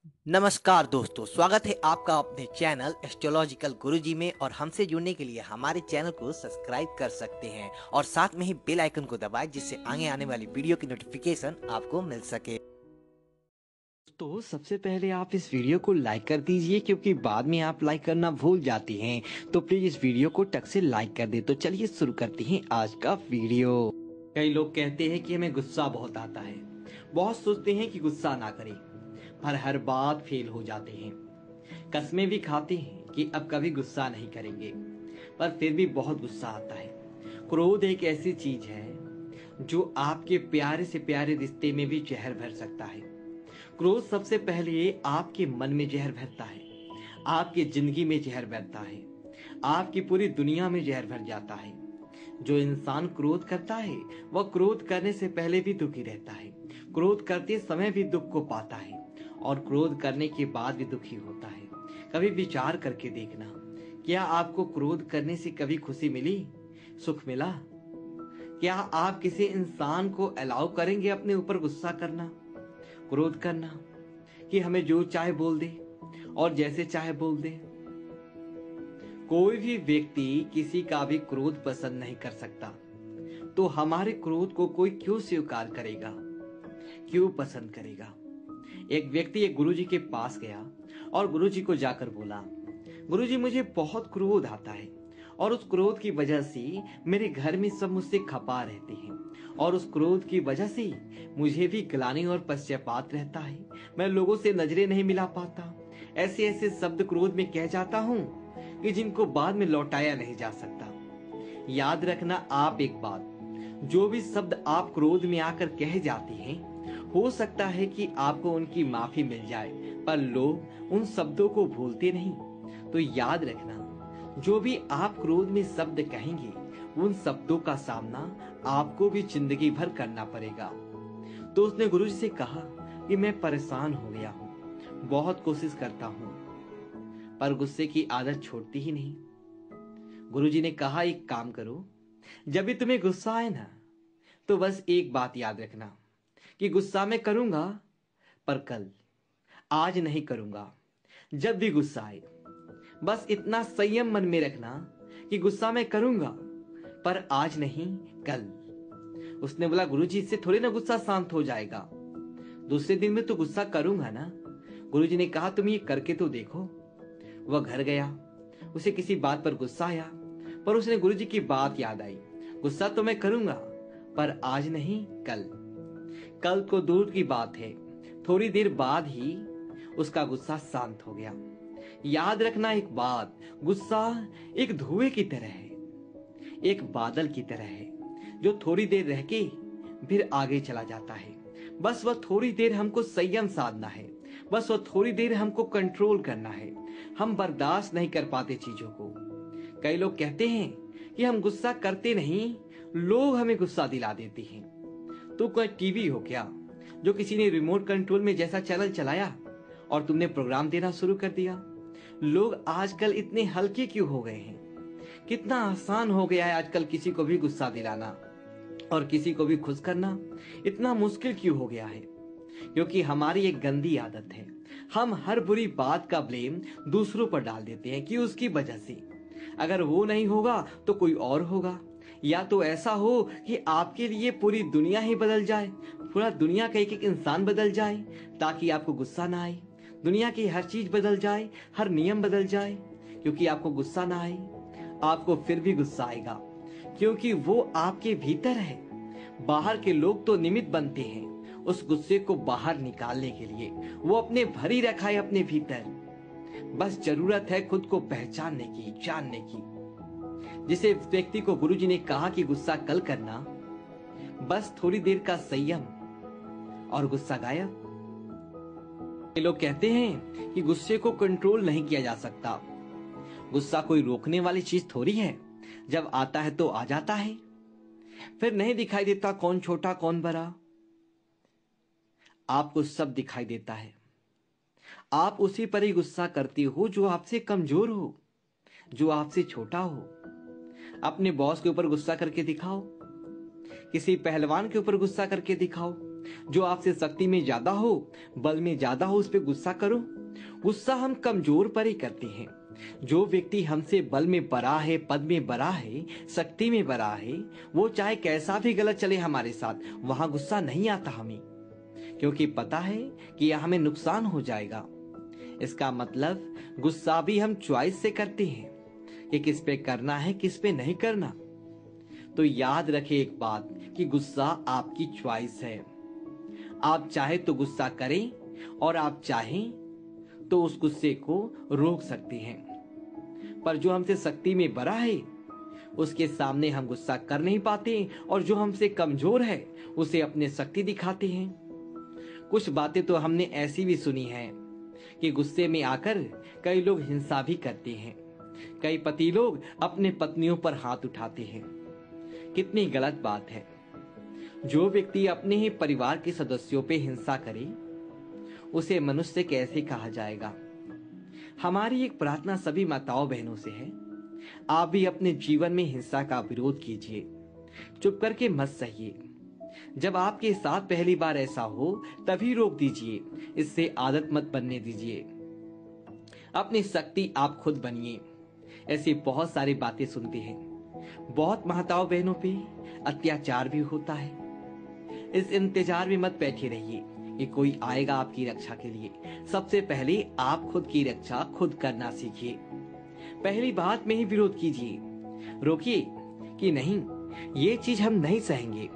नमस्कार दोस्तों, स्वागत है आपका अपने चैनल एस्ट्रोलॉजिकल गुरुजी में। और हमसे जुड़ने के लिए हमारे चैनल को सब्सक्राइब कर सकते हैं और साथ में ही बेल आइकन को दबाएं, जिससे आगे आने वाली वीडियो की नोटिफिकेशन आपको मिल सके। तो सबसे पहले आप इस वीडियो को लाइक कर दीजिए, क्योंकि बाद में आप लाइक करना भूल जाती हैं। तो प्लीज इस वीडियो को टक से लाइक कर दे। तो चलिए शुरू करते हैं आज का वीडियो। कई लोग कहते हैं कि हमें गुस्सा बहुत आता है, बहुत सोचते हैं कि गुस्सा ना करें, पर हर बात फेल हो जाते हैं। कस्में भी खाते हैं कि अब कभी गुस्सा नहीं करेंगे, पर फिर भी बहुत गुस्सा आता है। क्रोध एक ऐसी चीज है जो आपके प्यारे से प्यारे रिश्ते में भी जहर भर सकता है। क्रोध सबसे पहले आपके मन में जहर भरता है, आपकी जिंदगी में जहर भरता है, आपकी पूरी दुनिया में जहर भर जाता है। जो इंसान क्रोध करता है वह क्रोध करने से पहले भी दुखी रहता है, क्रोध करते समय भी दुख को पाता है और क्रोध करने के बाद भी दुखी होता है। कभी विचार करके देखना, क्या आपको क्रोध करने से कभी खुशी मिली, सुख मिला? क्या आप किसी इंसान को अलाउ करेंगे अपने ऊपर गुस्सा करना, क्रोध करना, कि हमें जो चाहे बोल दे और जैसे चाहे बोल दे? कोई भी व्यक्ति किसी का भी क्रोध पसंद नहीं कर सकता, तो हमारे क्रोध को कोई क्यों स्वीकार करेगा, क्यों पसंद करेगा? एक व्यक्ति एक गुरुजी के पास गया और गुरुजी को जाकर बोला, गुरुजी मुझे बहुत क्रोध आता है और उस क्रोध की वजह से मेरे घर में सब मुझसे खपा रहते हैं और उस क्रोध की वजह से मुझे भी ग्लानि और पश्चाताप रहता है। मैं लोगों से नजरें नहीं मिला पाता, ऐसे ऐसे शब्द क्रोध में कह जाता हूँ कि जिनको बाद में लौटाया नहीं जा सकता। याद रखना आप एक बात, जो भी शब्द आप क्रोध में आकर कह जाते हैं, हो सकता है कि आपको उनकी माफी मिल जाए, पर लोग उन शब्दों को भूलते नहीं। तो याद रखना, जो भी आप क्रोध में शब्द कहेंगे, उन शब्दों का सामना आपको भी जिंदगी भर करना पड़ेगा। तो उसने गुरुजी से कहा कि मैं परेशान हो गया हूँ, बहुत कोशिश करता हूँ, पर गुस्से की आदत छोड़ती ही नहीं। गुरुजी ने कहा, एक काम करो, जब भी तुम्हें गुस्सा आए ना, तो बस एक बात याद रखना कि गुस्सा मैं करूंगा, पर कल, आज नहीं करूंगा। जब भी गुस्सा आए, बस इतना संयम मन में रखना कि गुस्सा मैं करूंगा, पर आज नहीं, कल। उसने बोला, गुरुजी इससे थोड़ी ना गुस्सा शांत हो जाएगा, दूसरे दिन में तो गुस्सा करूंगा ना। गुरुजी ने कहा, तुम ये करके तो देखो। वह घर गया, उसे किसी बात पर गुस्सा आया, पर उसने गुरुजी की बात याद आई, गुस्सा तो मैं करूंगा, पर आज नहीं, कल। कल को दूर की बात है, थोड़ी देर बाद ही उसका गुस्सा शांत हो गया। याद रखना एक बात, गुस्सा एक धुएं की तरह है, एक बादल की तरह है, जो थोड़ी देर रह के फिर आगे चला जाता है। बस वह थोड़ी देर हमको संयम साधना है, बस वह थोड़ी देर हमको कंट्रोल करना है। हम बर्दाश्त नहीं कर पाते चीजों को। कई लोग कहते हैं कि हम गुस्सा करते नहीं, लोग हमें गुस्सा दिला देते हैं। तो कोई टीवी हो क्या, जो किसी ने रिमोट कंट्रोल में जैसा चैनल चलाया और तुमने प्रोग्राम देना शुरू कर दिया? लोग आजकल इतने हल्के क्यों हो गए हैं? कितना आसान हो गया है आजकल किसी को भी गुस्सा दिलाना और किसी को भी खुश करना। इतना मुश्किल क्यों हो गया है? क्योंकि हमारी एक गंदी आदत है, हम हर बुरी बात का ब्लेम दूसरों पर डाल देते हैं कि उसकी वजह से, अगर वो नहीं होगा तो कोई और होगा। या तो ऐसा हो कि आपके लिए पूरी दुनिया ही बदल जाए, पूरा दुनिया का एक एक इंसान बदल जाए, ताकि आपको गुस्सा ना आए। दुनिया की हर चीज बदल जाए, हर नियम बदल जाए, क्योंकि आपको गुस्सा ना आए। आपको फिर भी गुस्सा आएगा, क्योंकि वो आपके भीतर है। बाहर के लोग तो निमित्त बनते हैं उस गुस्से को बाहर निकालने के लिए, वो अपने भरी रखा है अपने भीतर। बस जरूरत है खुद को पहचानने की, जानने की। जिसे व्यक्ति को गुरुजी ने कहा कि गुस्सा कल करना, बस थोड़ी देर का संयम और गुस्सा गायब। ये लोग कहते हैं कि गुस्से को कंट्रोल नहीं किया जा सकता। गुस्सा कोई रोकने वाली चीज थोड़ी है, जब आता है तो आ जाता है, फिर नहीं दिखाई देता कौन छोटा कौन बड़ा। आपको सब दिखाई देता है। आप उसी पर ही गुस्सा करते हो जो आपसे कमजोर हो, जो आपसे छोटा हो। अपने बॉस के ऊपर गुस्सा करके दिखाओ, किसी पहलवान के ऊपर गुस्सा करके दिखाओ, जो आपसे शक्ति में ज्यादा हो, बल में ज्यादा हो, उस पर गुस्सा करो। गुस्सा हम कमजोर पर ही करते हैं। जो व्यक्ति हमसे बल में बड़ा है, पद में बड़ा है, शक्ति में बड़ा है, वो चाहे कैसा भी गलत चले हमारे साथ, वहां गुस्सा नहीं आता हमें, क्योंकि पता है कि यह हमें नुकसान हो जाएगा। इसका मतलब गुस्सा भी हम चॉइस से करते हैं कि किस पे करना है, किस पे नहीं करना। तो याद रखें एक बात कि गुस्सा आपकी चॉइस है। आप चाहे तो गुस्सा करें और आप चाहें तो उस गुस्से को रोक सकते हैं। पर जो हमसे शक्ति में बड़ा है, उसके सामने हम गुस्सा कर नहीं पाते, और जो हमसे कमजोर है उसे अपने शक्ति दिखाते हैं। कुछ बातें तो हमने ऐसी भी सुनी हैं कि गुस्से में आकर कई लोग हिंसा भी करते हैं। कई पति लोग अपने पत्नियों पर हाथ उठाते हैं। कितनी गलत बात है। जो व्यक्ति अपने ही परिवार के सदस्यों पे हिंसा करे, उसे मनुष्य कैसे कहा जाएगा। हमारी एक प्रार्थना सभी माताओं बहनों से है, आप भी अपने जीवन में हिंसा का विरोध कीजिए। चुप करके मत सहिए। जब आपके साथ पहली बार ऐसा हो तभी रोक दीजिए, इससे आदत मत बनने दीजिए। अपनी शक्ति आप खुद बनिए। ऐसी बहुत सारी बातें सुनते हैं। बहुत माताओं बहनों पे अत्याचार भी होता है। इस इंतजार में मत बैठे रहिए कि कोई आएगा आपकी रक्षा के लिए। सबसे पहले आप खुद की रक्षा खुद करना सीखिए। पहली बात में ही विरोध कीजिए। रोकिए कि नहीं, ये चीज हम नहीं सहेंगे,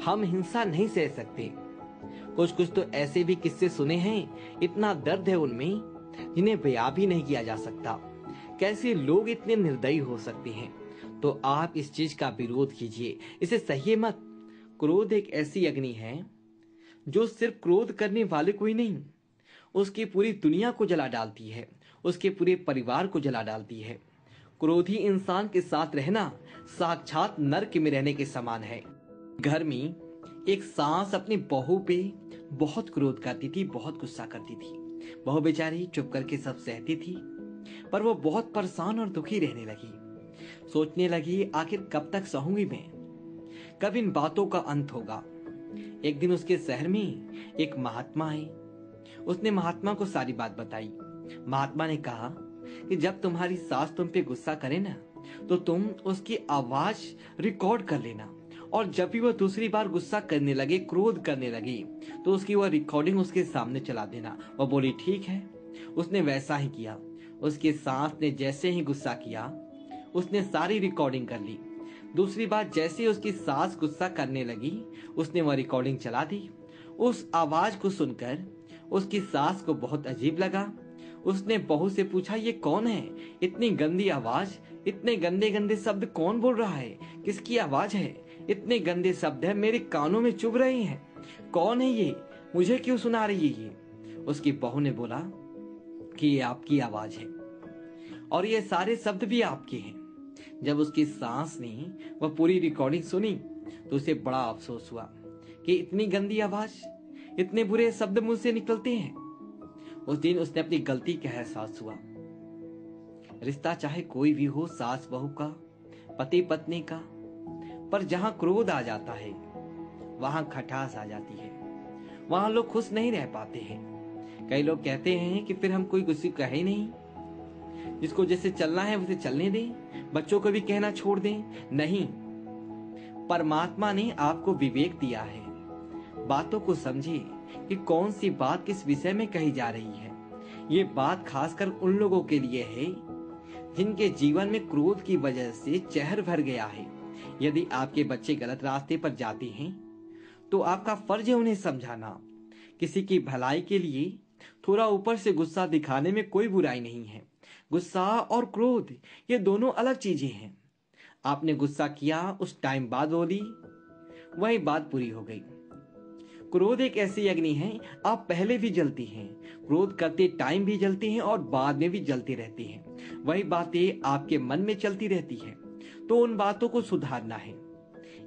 हम हिंसा नहीं सह सकते। कुछ तो ऐसे भी किस्से सुने हैं, इतना दर्द है उनमें जिन्हें बयां भी नहीं किया जा सकता। कैसे लोग इतने निर्दयी हो सकते हैं। तो आप इस चीज का विरोध कीजिए, इसे सहिए मत। क्रोध एक ऐसी अग्नि है जो सिर्फ क्रोध करने वाले को ही नहीं, उसकी पूरी दुनिया को जला डालती है, उसके पूरे परिवार को जला डालती है। क्रोधी इंसान के साथ रहना साक्षात नरक में रहने के समान है। घर में एक सास अपनी बहू पे बहुत क्रोध करती थी, बहुत गुस्सा करती थी। बहू बेचारी चुप करके सब सहती थी, पर वो बहुत परेशान और दुखी रहने लगी। सोचने लगी, आखिर कब तक सहूंगी मैं, कब इन बातों का अंत होगा। एक दिन उसके शहर में एक महात्मा आए। उसने महात्मा को सारी बात बताई। महात्मा ने कहा कि जब तुम्हारी सास तुम पे गुस्सा करे ना, तो तुम उसकी आवाज रिकॉर्ड कर लेना, और जब भी वह दूसरी बार गुस्सा करने लगे, क्रोध करने लगी, तो उसकी वह रिकॉर्डिंग उसके सामने चला देना। वह बोली ठीक है। उसने वैसा ही किया। उसके सास ने जैसे ही गुस्सा किया, उसने सारी रिकॉर्डिंग कर ली। दूसरी बार जैसे उसकी सास गुस्सा करने लगी, उसने वह रिकॉर्डिंग चला दी। उस आवाज को सुनकर उसकी सास को बहुत अजीब लगा। उसने बहू से पूछा, ये कौन है? इतनी गंदी आवाज, इतने गंदे गंदे शब्द कौन बोल रहा है? किसकी आवाज है? इतने गंदे शब्द है, मेरे कानों में चुभ रहे हैं। कौन है ये? मुझे क्यों सुना रही है ये? उसकी बहू ने बोला कि ये आपकी आवाज है और ये सारे शब्द भी आपके हैं। जब उसकी सास ने वह पूरी रिकॉर्डिंग सुनी तो उसे बड़ा अफसोस हुआ कि इतनी गंदी आवाज, इतने बुरे शब्द मुझसे निकलते हैं। उस दिन उसने अपनी गलती का एहसास हुआ। रिश्ता चाहे कोई भी हो, सास बहू का, पति पत्नी का, पर जहां क्रोध आ जाता है वहां खटास आ जाती है, वहां लोग खुश नहीं रह पाते हैं। कई लोग कहते हैं कि फिर हम कोई किसी को कहे नहीं, जिसको जैसे चलना है उसे चलने दें, बच्चों को भी कहना छोड़ दें। नहीं, परमात्मा ने आपको विवेक दिया है। बातों को समझिए कि कौन सी बात किस विषय में कही जा रही है। ये बात खासकर उन लोगों के लिए है जिनके जीवन में क्रोध की वजह से जहर भर गया है। यदि आपके बच्चे गलत रास्ते पर जाते हैं तो आपका फर्ज है उन्हें समझाना। किसी की भलाई के लिए थोड़ा ऊपर से गुस्सा दिखाने में कोई बुराई नहीं है। गुस्सा और क्रोध ये दोनों अलग चीजें हैं। आपने गुस्सा किया, उस टाइम बाद बोली, वही बात पूरी हो गई। क्रोध एक ऐसी अग्नि है, आप पहले भी जलती हैं, क्रोध करते टाइम भी जलती हैं और बाद में भी जलती रहती हैं। वही बातें आपके मन में चलती रहती हैं, तो उन बातों को सुधारना है।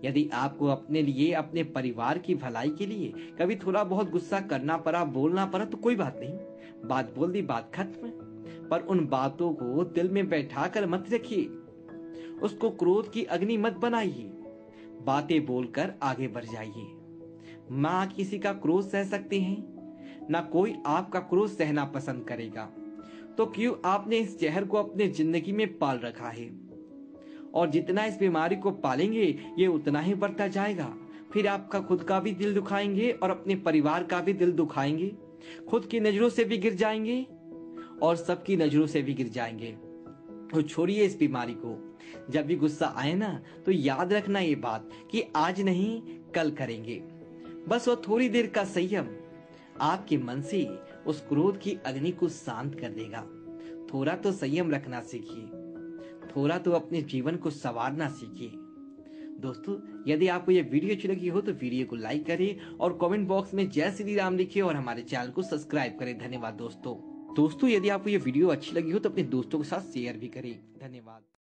यदि आपको अपने लिए, अपने परिवार की भलाई के लिए कभी थोड़ा बहुत गुस्सा करना पड़ा, बोलना पड़ा, तो कोई बात नहीं, बात बोल दी, बात खत्म। पर उन बातों को दिल में बैठा कर मत रखिए, उसको क्रोध की अग्नि मत बनाइए। बातें बोलकर आगे बढ़ जाइए। माँ किसी का क्रोध सह सकती हैं, ना कोई आपका क्रोध सहना पसंद करेगा। तो क्यों आपने इस जहर को अपने जिंदगी में पाल रखा है? और जितना इस बीमारी को पालेंगे ये उतना ही बढ़ता जाएगा। फिर आपका खुद का भी दिल दुखाएंगे और अपने परिवार का भी दिल दुखाएंगे, खुद की नजरों से भी गिर जाएंगे और सबकी नजरों से भी गिर जाएंगे। तो छोड़िए इस बीमारी को। जब भी गुस्सा आए ना तो याद रखना ये बात कि आज नहीं कल करेंगे। बस वो थोड़ी देर का संयम आपके मन से उस क्रोध की अग्नि को शांत कर देगा। थोड़ा तो संयम रखना सीखिए, थोड़ा तो अपने जीवन को संवारना सीखिए। दोस्तों, यदि आपको ये वीडियो अच्छी लगी हो तो वीडियो को लाइक करें और कमेंट बॉक्स में जय श्री राम लिखिए और हमारे चैनल को सब्सक्राइब करें। धन्यवाद दोस्तों। यदि आपको ये वीडियो अच्छी लगी हो तो अपने दोस्तों के साथ शेयर भी करें। धन्यवाद।